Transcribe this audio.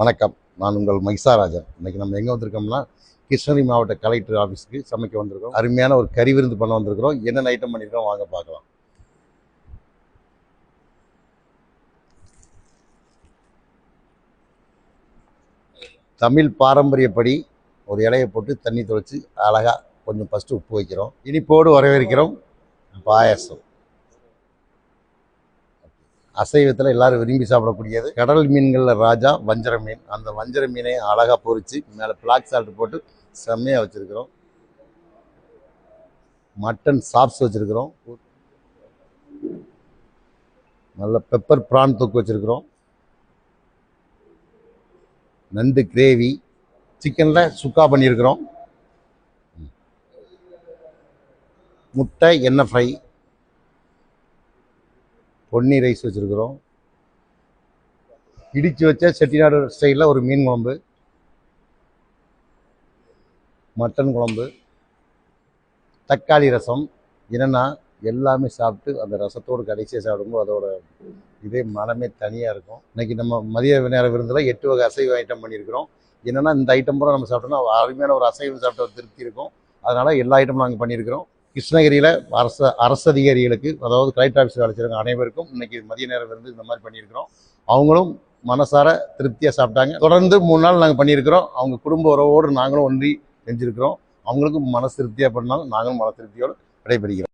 வணக்கம். நான் உங்கள் மகிஷாராஜன். இன்னைக்கு நம்ம எங்கே வந்திருக்கோம்னா, கிருஷ்ணகிரி மாவட்ட கலெக்டர் ஆஃபீஸுக்கு சமைக்க வந்திருக்கோம். அருமையான ஒரு கறி விருந்து பண்ண வந்திருக்கிறோம். என்னென்ன ஐட்டம் பண்ணியிருக்கோம் வாங்க பார்க்கலாம். தமிழ் பாரம்பரியப்படி ஒரு இலையை போட்டு தண்ணி தொளிச்சு அழகாக கொஞ்சம் ஃபஸ்ட்டு உப்பு வைக்கிறோம். இனிப்போடு வரவேற்கிறோம் பாயாசம். அசைவத்தில் எல்லாரும் விரும்பி சாப்பிடக்கூடியது கடல் மீன்களில் ராஜா வஞ்சர மீன். அந்த வஞ்சர மீனை அழகாக பொரித்து மேலே பிளாக் சால்ட் போட்டு செம்மையாக வச்சுருக்கிறோம். மட்டன் சாப்ஸ் வச்சுருக்கிறோம். நல்ல பெப்பர் ப்ரான் தொக்கு வச்சுருக்கிறோம். நண்டு கிரேவி, சிக்கனில் சுக்கா பண்ணியிருக்கிறோம். முட்டை எண்ணெய் ஃப்ரை, பொன்னி ரைஸ் வச்சுருக்கிறோம். இடித்து வச்ச செட்டிநாடு ஸ்டைலில் ஒரு மீன் குழம்பு, மட்டன் குழம்பு, தக்காளி ரசம். என்னென்னா எல்லாமே சாப்பிட்டு அந்த ரசத்தோடு கடைசியாக சாப்பிடும்போது அதோட இதே மனமே தனியாக இருக்கும். இன்றைக்கி நம்ம மதிய நேர விருந்தில் 8 வகை அசைவ ஐட்டம் பண்ணியிருக்கிறோம். என்னென்னா இந்த ஐட்டம் பூரா நம்ம சாப்பிட்டோம்னா அருமையான ஒரு அசைவம் சாப்பிட்ட ஒரு திருப்தி இருக்கும். அதனால் எல்லா ஐட்டமும் நாங்கள் பண்ணியிருக்கிறோம். கிருஷ்ணகிரியில் அரசு அதிகாரிகளுக்கு, அதாவது கலெக்டர் ஆஃபீஸில் அழைச்சிருக்க அனைவருக்கும் இன்றைக்கி மதிய நேரம் விருந்து இந்த மாதிரி பண்ணியிருக்கிறோம். அவங்களும் மனசார திருப்தியாக சாப்பிட்டாங்க. தொடர்ந்து 3 நாள் நாங்கள் பண்ணியிருக்கிறோம். அவங்க குடும்ப உறவோடு நாங்களும் ஒன்றி செஞ்சுருக்கிறோம். அவங்களுக்கும் மன திருப்தியாக பண்ணாலும் நாங்களும் மன திருப்தியோடு விடைபெறுகிறோம்.